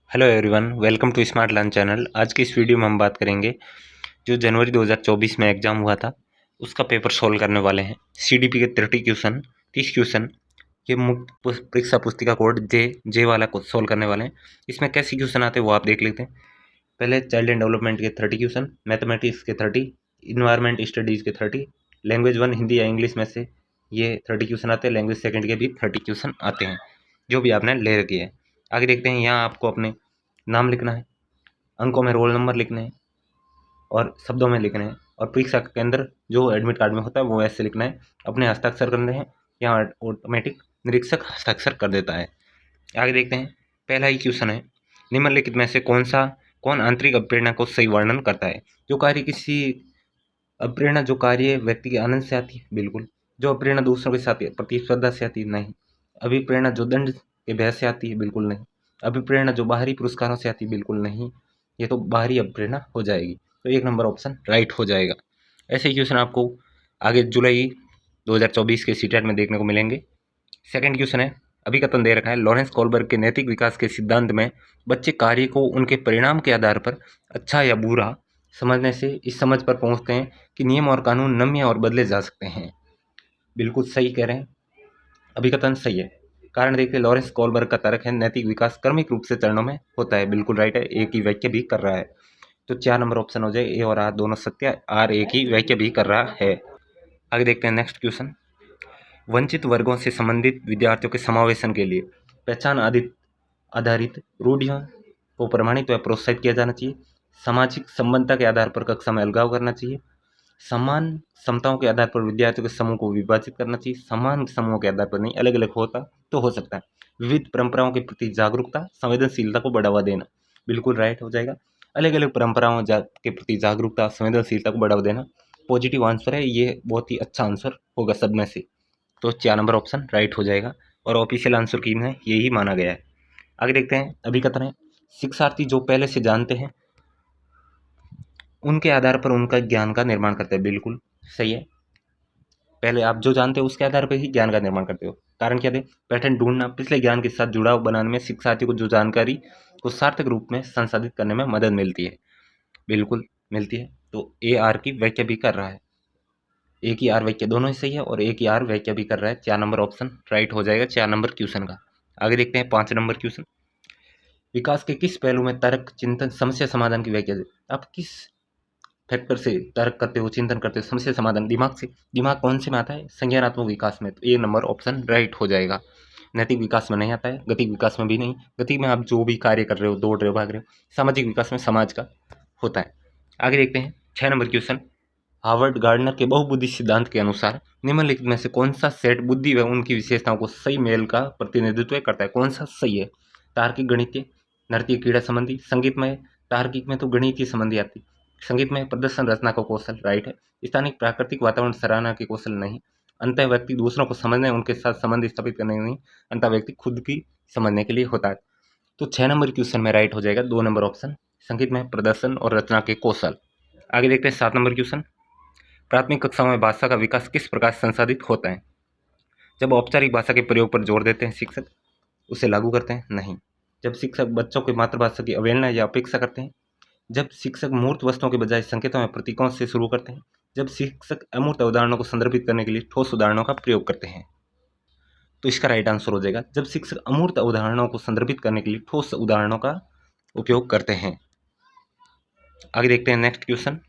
Hello everyone, welcome to smart learn channel. आज की इस वीडियो में हम बात करेंगे जो जनवरी 2024 में एग्जाम हुआ था उसका पेपर सोल्व करने वाले हैं। सीडीपी के 30 क्वेश्चन ये मुक्त परीक्षा पुस्तिका कोड जे वाला को सोल्व करने वाले हैं। इसमें कैसे क्वेश्चन आते हैं वो आप देख लेते हैं। पहले चाइल्ड एंड डेवलपमेंट के 30 क्वेश्चन, मैथमेटिक्स के 30, इन्वायरमेंट स्टडीज़ के 30, लैंग्वेज 1 हिंदी या इंग्लिश में से ये 30 क्वेश्चन आते हैं। लैंग्वेज सेकंड के भी 30 क्वेश्चन आते हैं जो भी आपने ले रखी है। आगे देखते हैं। यहाँ आपको अपने नाम लिखना है, अंकों में रोल नंबर लिखने हैं और शब्दों में लिखने हैं, और परीक्षा का केंद्र जो एडमिट कार्ड में होता है वो ऐसे लिखना है। अपने हस्ताक्षर करने हैं, यहाँ ऑटोमेटिक निरीक्षक हस्ताक्षर कर देता है। आगे देखते हैं। पहला ही क्वेश्चन है, निम्नलिखित में से कौन आंतरिक अप्रेरणा को सही वर्णन करता है। जो कार्य व्यक्ति के आनंद से आती है, बिल्कुल। जो अप्रेरणा दूसरों के साथ प्रतिस्पर्धा से आती है, नहीं। अभिप्रेरणा जो दंड के भय से आती है, बिल्कुल नहीं। अभिप्रेरणा जो बाहरी पुरस्कारों से आती है, बिल्कुल नहीं। ये तो बाहरी अभिप्रेरणा हो जाएगी, तो 1 नंबर ऑप्शन राइट हो जाएगा। ऐसे क्वेश्चन आपको आगे जुलाई 2024 के सीटेट में देखने को मिलेंगे। सेकंड क्वेश्चन है, अभिकथन दे रखा है, लॉरेंस कोलबर्ग के नैतिक विकास के सिद्धांत में बच्चे कार्य को उनके परिणाम के आधार पर अच्छा या बुरा समझने से इस समझ पर पहुंचते हैं कि नियम और कानून नम्य और बदले जा सकते हैं। बिल्कुल सही कह रहे हैं, अभिकथन सही है। कारण देखिए, लॉरेंस कोलबर्ग का तर्क है नैतिक विकास क्रमिक रूप से चरणों में होता है, बिल्कुल राइट है। एक ही वाक्य भी कर रहा है, तो 4 नंबर ऑप्शन हो जाए। ए और आर दोनों सत्य, आर एक ही वाक्य भी कर रहा है। आगे देखते हैं नेक्स्ट क्वेश्चन। वंचित वर्गों से संबंधित विद्यार्थियों के समावेशन के लिए पहचान आधारित रूढ़ियों को प्रमाणित व प्रोत्साहित किया जाना चाहिए। सामाजिक संबद्धता के आधार पर कक्षा में अलगाव करना चाहिए। समान क्षमताओं के आधार पर विद्यार्थियों के समूह को विभाजित करना चाहिए। समान समूहों के आधार पर नहीं, अलग अलग होता तो हो सकता है। विविध परंपराओं के प्रति जागरूकता, संवेदनशीलता को बढ़ावा देना, बिल्कुल राइट हो जाएगा। अलग अलग परंपराओं के प्रति जागरूकता, संवेदनशीलता को बढ़ावा देना पॉजिटिव आंसर है। ये बहुत ही अच्छा आंसर होगा सब में से, तो 4 नंबर ऑप्शन राइट हो जाएगा और ऑफिशियल आंसर की में यही माना गया है। आगे देखते हैं। अभिकथन है, शिक्षार्थी जो पहले से जानते हैं उनके आधार पर उनका ज्ञान का निर्माण करते हैं, बिल्कुल सही है। पहले आप जो जानते हो उसके आधार पर ही ज्ञान का निर्माण करते हो। कारण क्या थे, पैटर्न ढूंढना, पिछले ज्ञान के साथ जुड़ाव बनाने में शिक्षार्थी को जो जानकारी को सार्थक रूप में संसाधित करने में मदद मिलती है, बिल्कुल मिलती है। तो ए आर की व्याख्या भी कर रहा है, एक ही आर वाक्य दोनों ही सही है और एक ही आर वाक्य भी कर रहा है। 4 नंबर ऑप्शन राइट हो जाएगा 4 नंबर क्वेश्चन का। आगे देखते हैं 5 नंबर क्वेश्चन। विकास के किस पहलू में तर्क, चिंतन, समस्या समाधान की व्याख्या दे। आप किस फैक्टर से तर्क करते हो, चिंतन करते हो, समस्या समाधान दिमाग से। दिमाग कौन से में आता है, संज्ञानात्मक विकास में, तो 1 नंबर ऑप्शन राइट हो जाएगा। नैतिक विकास में नहीं आता है, गतिक विकास में भी नहीं। गतिक में आप जो भी कार्य कर रहे हो, दौड़ रहे हो, भाग रहे हो। सामाजिक विकास में समाज का होता है। आगे देखते हैं 6 नंबर क्वेश्चन। हार्वर्ड गार्डनर के बहुबुद्धि सिद्धांत के अनुसार निम्नलिखित में से कौन सा सेट बुद्धि व उनकी विशेषताओं को सही मेल का प्रतिनिधित्व करता है। कौन सा सही है, तार्किक, गणितीय, नृत्य, क्रीड़ा संबंधी, संगीतमय। तार्किक में तो गणितीय संबंधी आती, संगीत में प्रदर्शन रचना का कौशल राइट है। स्थानिक प्राकृतिक वातावरण सराहना के कौशल नहीं। अंतः व्यक्ति दूसरों को समझने, उनके साथ संबंध स्थापित करने नहीं, अंतः व्यक्ति खुद की समझने के लिए होता है। तो 6 नंबर क्वेश्चन में राइट हो जाएगा 2 नंबर ऑप्शन, संगीत में प्रदर्शन और रचना के कौशल। आगे देखते हैं 7 नंबर क्वेश्चन। प्राथमिक कक्षाओं में भाषा का विकास किस प्रकार संसाधित होता है। जब औपचारिक भाषा के प्रयोग पर जोर देते हैं शिक्षक, उसे लागू करते हैं, नहीं। जब शिक्षक बच्चों की मातृभाषा की अवहेलना या अपेक्षा करते हैं। जब शिक्षक मूर्त वस्तुओं के बजाय संकेतों या प्रतीकों से शुरू करते हैं। जब शिक्षक अमूर्त उदाहरणों को संदर्भित करने के लिए ठोस उदाहरणों का प्रयोग करते हैं, तो इसका राइट आंसर हो जाएगा जब शिक्षक अमूर्त उदाहरणों को संदर्भित करने के लिए ठोस उदाहरणों का उपयोग करते हैं। आगे देखते हैं नेक्स्ट क्वेश्चन।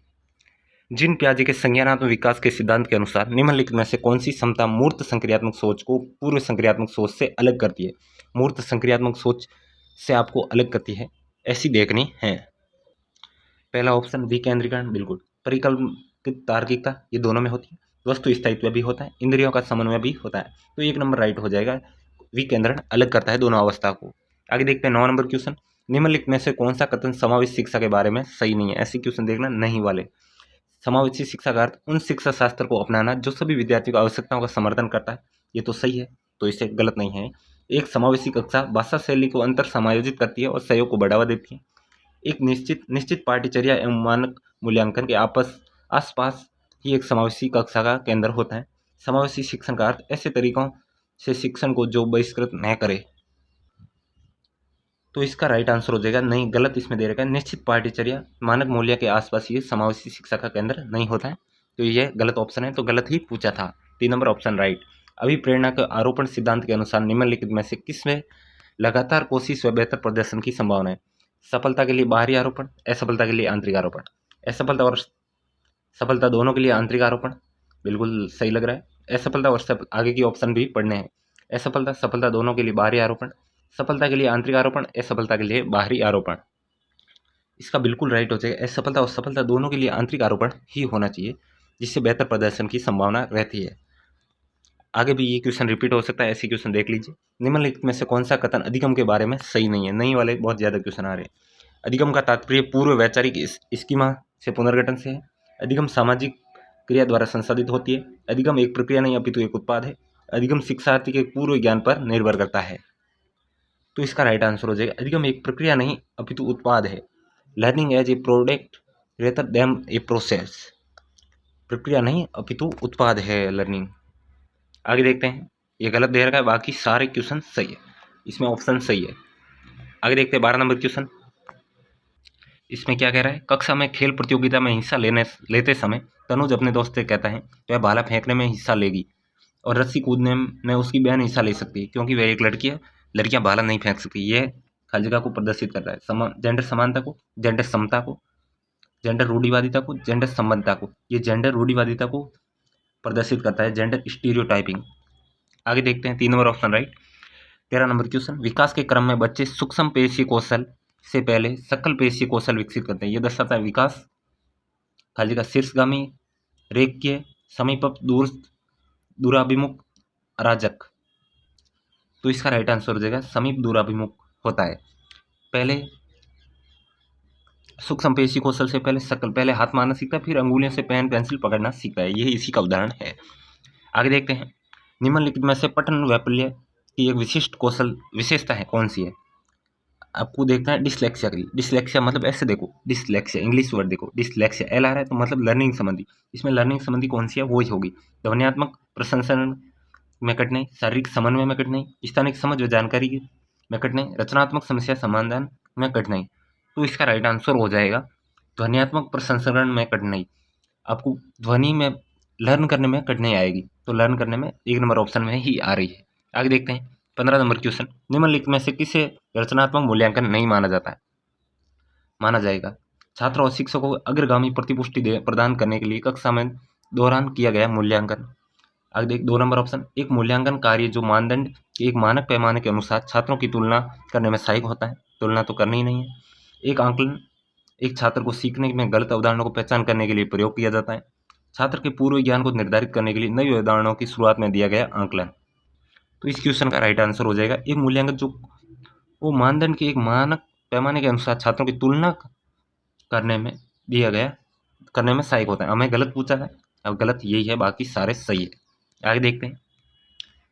जिन प्याजे के संज्ञानात्मक विकास के सिद्धांत के अनुसार निम्नलिखित में से कौन सी क्षमता मूर्त संक्रियात्मक सोच को पूर्व संक्रियात्मक सोच से अलग करती है। मूर्त संक्रियात्मक सोच से आपको अलग करती है, ऐसी देखनी है। पहला ऑप्शन विकेंद्रीकरण, बिल्कुल। परिकल्पित तार्किकता, ये दोनों में होती है। वस्तु स्थायित्व भी होता है, इंद्रियों का समन्वय भी होता है, तो 1 नंबर राइट हो जाएगा। विकेंद्रण अलग करता है दोनों अवस्था को। आगे देखते हैं 9 नंबर क्वेश्चन। निम्नलिखित में से कौन सा कथन समावेशी शिक्षा के बारे में सही नहीं है। ऐसे क्वेश्चन देखना नहीं वाले। समावेशी शिक्षा का अर्थ उन शिक्षा शास्त्र को अपनाना जो सभी विद्यार्थियों की आवश्यकताओं का समर्थन करता है, ये तो सही है, तो इसे गलत नहीं है। एक समावेशी कक्षा भाषा शैली को अंतर समायोजित करती है और सहयोग को बढ़ावा देती है। एक निश्चित पाठ्यचर्या एवं मानक मूल्यांकन के आसपास ही एक समावेशी कक्षा का केंद्र होता है। समावेशी शिक्षण का अर्थ ऐसे तरीकों से शिक्षण को जो बहिष्कृत न करे। तो इसका राइट आंसर हो जाएगा नहीं, गलत इसमें दे रखा है, निश्चित पाठ्यचर्या मानक मूल्य के आसपास ये समावेशी शिक्षा का केंद्र नहीं होता है। तो ये गलत ऑप्शन है, तो गलत ही पूछा था। 3 नंबर ऑप्शन राइट। अभी प्रेरणा के आरोपण सिद्धांत के अनुसार निम्नलिखित में से किसमें लगातार कोशिश व बेहतर प्रदर्शन की संभावना है? सफलता के लिए बाहरी आरोपण, असफलता के लिए आंतरिक आरोपण। असफलता और सफलता दोनों के लिए आंतरिक आरोपण, बिल्कुल सही लग रहा है। असफलता और आगे की ऑप्शन भी पढ़ने हैं। असफलता सफलता दोनों के लिए बाहरी आरोपण, सफलता के लिए आंतरिक आरोपण, असफलता के लिए बाहरी आरोपण। इसका बिल्कुल राइट हो जाएगा, असफलता और सफलता दोनों के लिए आंतरिक आरोपण ही होना चाहिए, जिससे बेहतर प्रदर्शन की संभावना रहती है। आगे भी ये क्वेश्चन रिपीट हो सकता है, ऐसे क्वेश्चन देख लीजिए। निम्नलिखित में से कौन सा कथन अधिगम के बारे में सही नहीं है? नहीं वाले बहुत ज़्यादा क्वेश्चन आ रहे हैं। अधिगम का तात्पर्य पूर्व वैचारिक स्कीमा से पुनर्गठन से है। अधिगम सामाजिक क्रिया द्वारा संसाधित होती है। अधिगम एक प्रक्रिया नहीं अपितु एक उत्पाद है। अधिगम शिक्षार्थी के पूर्व ज्ञान पर निर्भर करता है। तो इसका राइट आंसर हो जाएगा अधिगम एक प्रक्रिया नहीं अपितु उत्पाद है। Learning as a product rather than a process. प्रक्रिया नहीं अपितु उत्पाद है लर्निंग। आगे देखते हैं, ये गलत दे रखा है, बाकी सारे क्वेश्चन सही है, इसमें ऑप्शन सही है। आगे देखते हैं 12 नंबर क्वेश्चन। इसमें क्या कह रहा है? कक्षा में खेल प्रतियोगिता में हिस्सा लेते समय तनुज अपने दोस्त से कहता है तो वह भाला फेंकने में हिस्सा लेगी और रस्सी कूदने में उसकी बहन हिस्सा ले सकती है, क्योंकि वह एक लड़की है, लड़कियां भाला नहीं फेंक सकती। यह खाली जगह को प्रदर्शित करता है, जेंडर समानता को, जेंडर समता को, जेंडर रूढ़िवादिता को, जेंडर संबद्धता को। ये जेंडर रूढ़िवादिता को प्रदर्शित करता है, जेंडर स्टीरियोटाइपिंग। आगे देखते हैं 3 number option right. 13 number question. विकास के क्रम में बच्चे सूक्ष्म पेशीय कौशल से पहले सकल पेशीय कौशल विकसित करते हैं। यह दर्शाता है विकास खाली का शीर्षगामी, रेखीय, समीपस्थ, दूराभिमुख, अराजक। तो इसका राइट आंसर हो जाएगा समीप दूराभिमुख होता है। पहले सूक्ष्म पेशी कौशल से पहले सकल, पहले हाथ मारना सीखता है, फिर अंगुलियों से पेन पेंसिल पकड़ना सीखता है। यही इसी का उदाहरण है। आगे देखते हैं, निम्नलिखित में से पठन वैफल्य की एक विशिष्ट कौशल विशेषता है कौन सी है? आपको देखना है डिसलेक्सिया के लिए। डिसलेक्सिया मतलब ऐसे देखो, डिसलेक्सिया इंग्लिश वर्ड देखो, डिसलेक्सिया एल आ रहा है तो मतलब लर्निंग संबंधी। इसमें लर्निंग संबंधी कौन सी है? वो ही होगी। ध्वन्यात्मक प्रसंस्करण में कठिनाई, शारीरिक समन्वय में कठिनाई, स्थानिक समझ व जानकारी में कठिनाई, रचनात्मक समस्या समाधान में कठिनाई। तो इसका राइट आंसर हो जाएगा ध्वन्यात्मक प्रसंस्करण में कठिनाई। आपको ध्वनि में लर्न करने में कठिनाई आएगी, तो लर्न करने में 1 नंबर ऑप्शन में ही आ रही है। आगे देखते हैं 15 नंबर क्वेश्चन। निम्नलिखित में से किसे रचनात्मक मूल्यांकन नहीं माना जाता है? माना जाएगा छात्रों और शिक्षकों को अग्रगामी प्रतिपुष्टि प्रदान करने के लिए कक्षा में दौरान किया गया मूल्यांकन। आगे देख 2 नंबर ऑप्शन। एक मूल्यांकन कार्य जो मानदंड के एक मानक पैमाने के अनुसार छात्रों की तुलना करने में सहायक होता है। तुलना तो करनी ही नहीं है। एक आंकलन एक छात्र को सीखने में गलत अवधारणाओं को पहचान करने के लिए प्रयोग किया जाता है। छात्र के पूर्व ज्ञान को निर्धारित करने के लिए नई अवधारणाओं की शुरुआत में दिया गया आंकलन। तो इस क्वेश्चन का राइट आंसर हो जाएगा एक मूल्यांकन जो वो मानदंड के एक मानक पैमाने के अनुसार छात्रों की तुलना करने में दिया गया करने में सहायक होता है। हमें गलत पूछा है, अब गलत यही है, बाकी सारे सही है। आगे देखते हैं,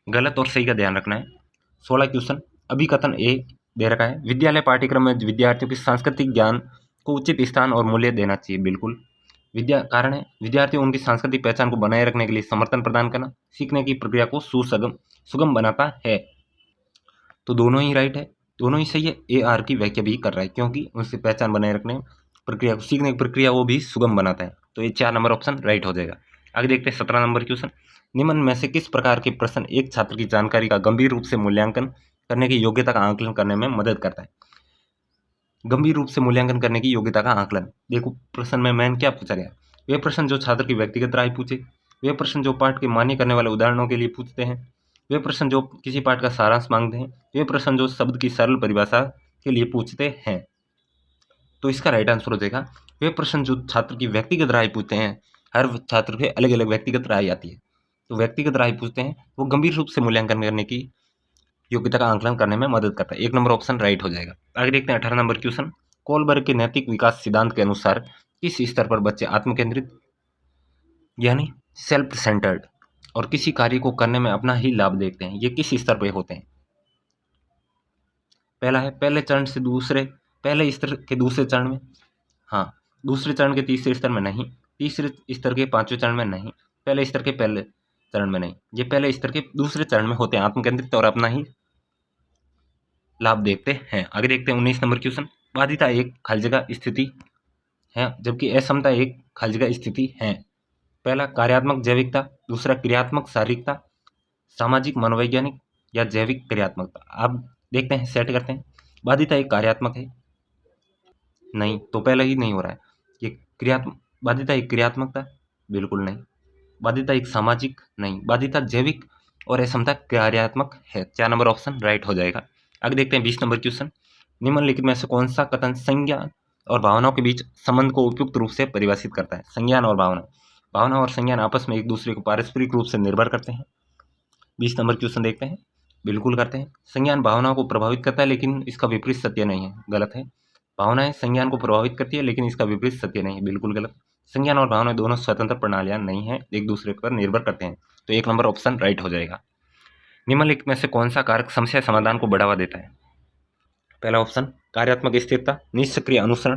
गलत और सही का ध्यान रखना है। 16 क्वेश्चन। अभिकथन ए दे रखा है, विद्यालय पाठ्यक्रम में विद्यार्थियों के सांस्कृतिक ज्ञान को उचित स्थान और मूल्य देना चाहिए। बिल्कुल कारण है विद्यार्थियों उनकी सांस्कृतिक पहचान को बनाए रखने के लिए समर्थन प्रदान करना सीखने की प्रक्रिया को सुगम बनाता है। तो दोनों ही राइट है, दोनों ही सही है। ए आर की व्याख्या भी कर रहा है, क्योंकि उनसे पहचान बनाए रखने प्रक्रिया को, सीखने की प्रक्रिया वो भी सुगम बनाता है। तो ये 4 नंबर ऑप्शन राइट हो जाएगा। आगे देखते हैं 17 नंबर क्वेश्चन। निम्न में से किस प्रकार के प्रश्न एक छात्र की जानकारी का गंभीर रूप से मूल्यांकन करने की योग्यता का आंकलन करने में मदद करता है? गंभीर रूप से मूल्यांकन करने की योग्यता का आंकलन। देखो प्रश्न में मैंने क्या पूछा गया, वे प्रश्न जो छात्र की व्यक्तिगत राय पूछे, वे प्रश्न जो पाठ के मान्य करने वाले उदाहरणों के लिए पूछते हैं, वे प्रश्न जो किसी पाठ का सारांश मांगते हैं, वे प्रश्न जो शब्द की सरल परिभाषा के लिए पूछते हैं। तो इसका राइट आंसर हो जाएगा वे प्रश्न जो छात्र की व्यक्तिगत राय पूछते हैं। हर छात्र के अलग अलग व्यक्तिगत राय आती है, तो व्यक्तिगत राय पूछते हैं वो गंभीर रूप से मूल्यांकन करने की योग्यता का आंकलन करने में मदद करता है। 1 नंबर ऑप्शन राइट हो जाएगा। आगे देखते हैं 18 नंबर क्वेश्चन। कोलबर्ग के नैतिक विकास सिद्धांत के अनुसार किस स्तर पर बच्चे आत्मकेंद्रित यानी सेल्फ सेंटर्ड और किसी कार्य को करने में अपना ही लाभ देखते हैं? ये किस स्तर पर होते हैं? पहला है पहले चरण से दूसरे, पहले स्तर के दूसरे चरण में, हाँ, दूसरे चरण के तीसरे स्तर में नहीं, तीसरे स्तर के 5वें चरण में नहीं, पहले स्तर के पहले चरण में नहीं। ये पहले स्तर के दूसरे चरण में होते हैं आत्मकेंद्रित और अपना ही लाभ देखते हैं। आगे देखते हैं 19 नंबर क्वेश्चन। बाधिता एक खाली जगह स्थिति है, जबकि असमता एक खाली जगह स्थिति है। पहला कार्यात्मक जैविकता, दूसरा क्रियात्मक शारीरिकता, सामाजिक मनोवैज्ञानिक या जैविक क्रियात्मकता। आप देखते हैं, सेट करते हैं। बाधिता एक कार्यात्मक है, नहीं, तो पहला ही नहीं हो रहा है। ये क्रियात्मक, बाधिता एक क्रियात्मकता, बिल्कुल नहीं। बाधिता एक सामाजिक, नहीं। बाधिता जैविक और असमता कार्यात्मक है। 4 नंबर ऑप्शन राइट हो जाएगा। आगे देखते हैं 20 नंबर क्वेश्चन। निम्नलिखित में से कौन सा कथन संज्ञान और भावनाओं के बीच संबंध को उपयुक्त रूप से परिभाषित करता है? संज्ञान और भावना, भावना और संज्ञान आपस में एक दूसरे को पारस्परिक रूप से निर्भर करते हैं। 20 नंबर क्वेश्चन देखते हैं। बिल्कुल करते हैं। संज्ञान भावनाओं को प्रभावित करता है, लेकिन इसका विपरीत सत्य नहीं है, गलत है। भावनाएं संज्ञान को प्रभावित करती है, लेकिन इसका विपरीत सत्य नहीं है, बिल्कुल गलत। संज्ञान और भावनाएं दोनों स्वतंत्र प्रणालियां नहीं है, एक दूसरे पर निर्भर करते हैं। तो 1 नंबर ऑप्शन राइट हो जाएगा। निम्नलिखित में से कौन सा कारक समस्या समाधान को बढ़ावा देता है? पहला ऑप्शन कार्यात्मक स्थिरता, निष्क्रिय अनुसरण,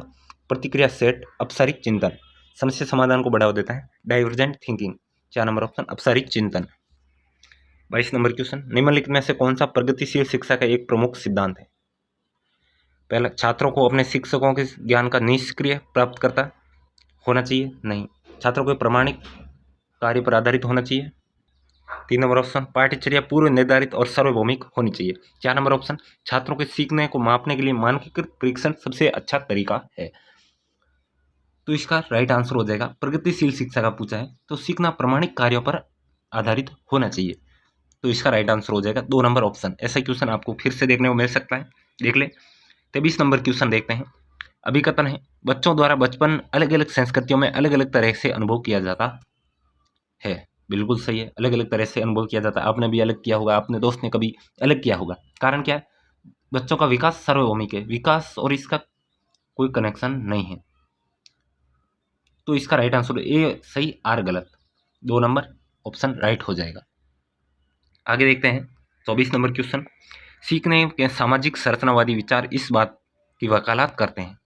प्रतिक्रिया सेट, अपसारिक चिंतन। समस्या समाधान को बढ़ावा देता है डाइवर्जेंट थिंकिंग। 4 नंबर ऑप्शन अपसारिक चिंतन। 22 नंबर क्वेश्चन। निम्नलिखित में से कौन सा प्रगतिशील शिक्षा का एक प्रमुख सिद्धांत है? पहला, छात्रों को अपने शिक्षकों के ज्ञान का निष्क्रिय प्राप्त करता होना चाहिए, नहीं। छात्रों के प्रामाणिक कार्य पर आधारित होना चाहिए। 3 नंबर ऑप्शन पाठ्यचर्या पूर्व निर्धारित और सार्वभौमिक होनी चाहिए। 4 नंबर ऑप्शन छात्रों के सीखने को मापने के लिए मानकीकृत परीक्षण सबसे अच्छा तरीका है। तो इसका राइट आंसर हो जाएगा, प्रगतिशील शिक्षा का पूछा है तो सीखना प्रामाणिक कार्यों पर आधारित होना चाहिए। तो इसका राइट आंसर हो जाएगा 2 नंबर ऑप्शन। ऐसा क्वेश्चन आपको फिर से देखने को मिल सकता है, देख ले। 23 नंबर क्वेश्चन देखते हैं। अभिकथन है, बच्चों द्वारा बचपन अलग अलग संस्कृतियों में अलग अलग तरह से अनुभव किया जाता है। बिल्कुल सही है, अलग अलग तरह से अनुभव किया जाता है। आपने भी अलग किया होगा, अपने दोस्त ने कभी अलग किया होगा। कारण क्या है? बच्चों का विकास सार्वभौमिक है, विकास और इसका कोई कनेक्शन नहीं है। तो इसका राइट आंसर ए सही, आर गलत। 2 नंबर ऑप्शन राइट हो जाएगा। आगे देखते हैं 24 नंबर क्वेश्चन। सीखने के सामाजिक संरचनावादी विचार इस बात की वकालत करते हैं,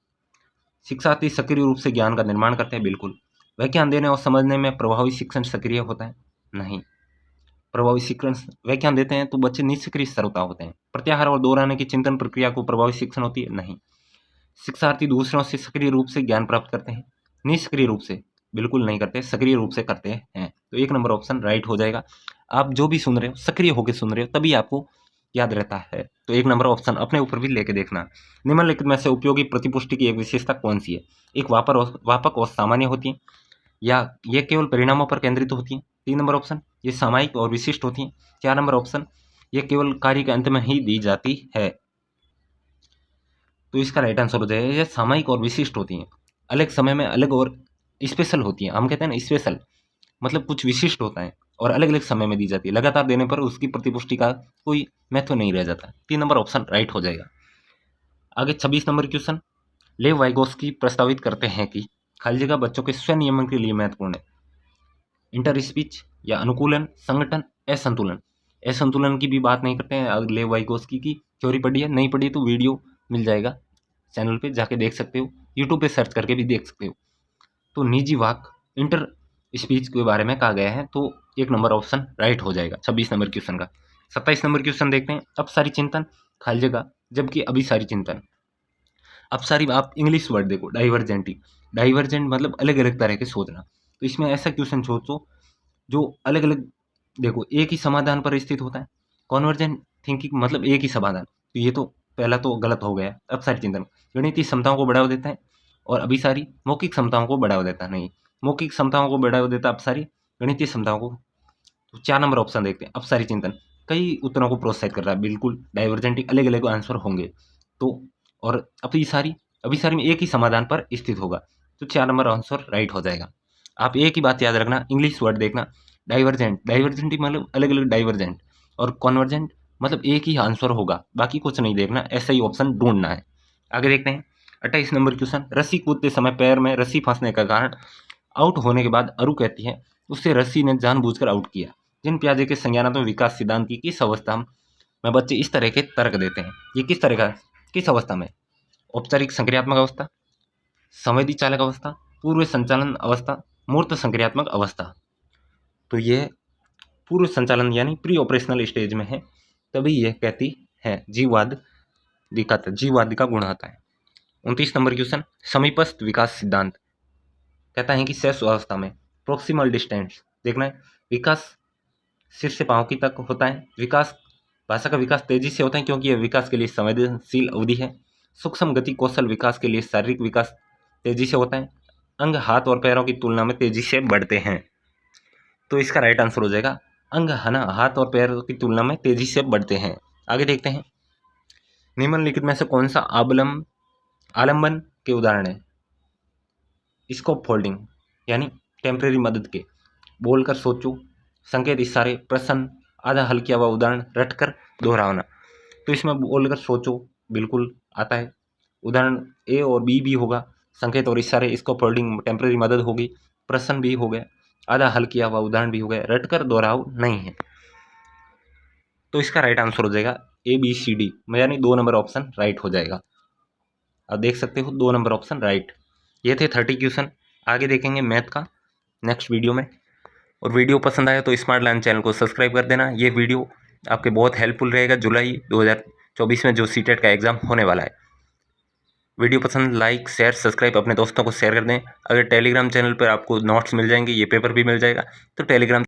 शिक्षार्थी सक्रिय रूप से ज्ञान का निर्माण करते हैं, बिल्कुल। व्याख्यान देने और समझने में प्रभावी शिक्षण सक्रिय होता है, नहीं। प्रभावी शिक्षण व्याख्यान देते हैं तो बच्चे निष्क्रिय श्रोता होते हैं। प्रत्याहार और दोहराने की चिंतन प्रक्रिया को प्रभावी शिक्षण होती है, नहीं। शिक्षार्थी दूसरों से सक्रिय रूप से ज्ञान प्राप्त करते हैं, निष्क्रिय रूप से बिल्कुल नहीं करते, सक्रिय रूप से करते हैं। तो 1 नंबर ऑप्शन राइट हो जाएगा। आप जो भी सुन रहे हो सक्रिय होकर सुन रहे हो, तभी आपको याद रहता है। तो 1 नंबर ऑप्शन अपने ऊपर भी लेके देखना। निम्नलिखित में से उपयोगी प्रतिपुष्टि की एक विशेषता कौन सी है? एक व्यापक और सामान्य होती है, या ये केवल परिणामों पर केंद्रित होती है। 3 नंबर ऑप्शन ये सामायिक और विशिष्ट होती है। 4 नंबर ऑप्शन ये केवल कार्य के अंत में ही दी जाती है। तो इसका राइट आंसर हो जाएगा ये सामायिक और विशिष्ट होती हैं, अलग समय में अलग और स्पेशल होती हैं। हम कहते हैं ना स्पेशल, मतलब कुछ विशिष्ट होता है और अलग अलग समय में दी जाती है। लगातार देने पर उसकी प्रतिपुष्टि का कोई महत्व नहीं रह जाता। 3 नंबर ऑप्शन राइट हो जाएगा। आगे 26 नंबर क्वेश्चन। लेव वाइगोस्की प्रस्तावित करते हैं कि खाली जगह बच्चों के स्वनियमन के लिए महत्वपूर्ण है। इंटर स्पीच या अनुकूलन, संगठन, असंतुलन। असंतुलन की भी बात नहीं करते हैं। अगर लेव वाइगोस्की की थ्योरी पढ़ी है, नहीं पढ़ी तो वीडियो मिल जाएगा चैनल पे, जाके देख सकते हो, यूट्यूब पे सर्च करके भी देख सकते हो। तो निजी वाक, इंटर स्पीच के बारे में कहा गया है, तो 1 नंबर ऑप्शन राइट हो जाएगा 26 नंबर क्वेश्चन का। 27 नंबर क्वेश्चन देखते हैं। अपसारी चिंतन खाली जगह, जबकि अभिसारी चिंतन। अपसारी आप इंग्लिश वर्ड देखो, डाइवर्जेंटी। डाइवर्जेंट मतलब अलग अलग तरह के सोचना। तो इसमें ऐसा क्वेश्चन सोचो जो अलग अलग, देखो एक ही समाधान पर स्थित होता है। कॉन्वर्जेंट थिंकिंग मतलब एक ही समाधान, तो ये तो पहला तो गलत हो गया। अपसारी चिंतन गणितीय क्षमताओं को बढ़ावा देता है और अभिसारी मौखिक क्षमताओं को बढ़ावा देता है, नहीं। मौखिक क्षमताओं को बढ़ावा देता है अपसारी, गणितीय क्षमताओं को। तो 4 नंबर ऑप्शन देखते हैं। अपसारी चिंतन कई उत्तरों को प्रोत्साहित कर रहा है, बिल्कुल। डाइवर्जेंटिक अलग अलग आंसर होंगे तो, और अभिसारी में एक ही समाधान पर स्थित होगा। तो 4 नंबर आंसर राइट हो जाएगा। आप एक ही बात याद रखना, इंग्लिश वर्ड देखना। डाइवर्जेंट मतलब अलग अलग डाइवर्जेंट, और कॉन्वर्जेंट मतलब एक ही आंसर होगा, बाकी कुछ नहीं देखना, ऐसा ही ऑप्शन ढूंढना है। आगे देखते हैं 28 नंबर क्वेश्चन। रस्सी कूदते समय पैर में रस्सी फंसने का कारण आउट होने के बाद अरु कहती है उससे रस्सी ने जानबूझकर आउट किया। जिन पियाजे के संज्ञानात्मक विकास सिद्धांत की किस अवस्था में बच्चे इस तरह के तर्क देते हैं? ये किस तरह का, किस अवस्था में? औपचारिक संक्रियात्मक अवस्था, संवेदी चालक अवस्था, पूर्व संचालन अवस्था, मूर्त संक्रियात्मक अवस्था। तो ये पूर्व संचालन यानी प्री ऑपरेशनल स्टेज में है, तभी यह कहती है जीववाद दिखाता है, जीववादी का गुण आता है। 29 नंबर क्वेश्चन, समीपस्थ विकास सिद्धांत कहता है कि शेष अवस्था में प्रोक्सिमल डिस्टेंस देखना है, विकास सिर से पांव की तक होता है। विकास, भाषा का विकास तेजी से होता है क्योंकि यह विकास के लिए संवेदनशील अवधि है। सूक्ष्म गति कौशल विकास के लिए शारीरिक विकास तेजी से होता है। अंग हाथ और पैरों की तुलना में तेजी से बढ़ते हैं। तो इसका राइट आंसर हो जाएगा अंग हाथ और पैरों की तुलना में तेजी से बढ़ते हैं। आगे देखते हैं, निम्नलिखित में से कौन सा आलंबन के उदाहरण है? स्कोप फोल्डिंग यानी टेम्परेरी मदद के, बोलकर सोचो, संकेत इशारे, प्रश्न, आधा हल किया हुआ उदाहरण, रटकर दोहराना। तो इसमें बोलकर सोचो बिल्कुल आता है, उदाहरण ए और बी भी होगा, संकेत और इशारे, स्कोप फोल्डिंग टेम्परेरी मदद होगी, प्रश्न भी हो गया, आधा हल किया हुआ उदाहरण भी हो गया, रटकर दोहराओ नहीं है। तो इसका राइट आंसर हो जाएगा ए बी सी डी, यानी 2 नंबर ऑप्शन राइट हो जाएगा। अब देख सकते हो 2 नंबर ऑप्शन राइट। ये थे 30 क्वेश्चन। आगे देखेंगे मैथ का नेक्स्ट वीडियो में। और वीडियो पसंद आया तो स्मार्ट लर्न चैनल को सब्सक्राइब कर देना। ये वीडियो आपके बहुत हेल्पफुल रहेगा जुलाई 2024 में जो सीटेट का एग्ज़ाम होने वाला है। वीडियो पसंद, लाइक, शेयर, सब्सक्राइब, अपने दोस्तों को शेयर कर दें। अगर टेलीग्राम चैनल पर आपको नोट्स मिल जाएंगे, ये पेपर भी मिल जाएगा, तो टेलीग्राम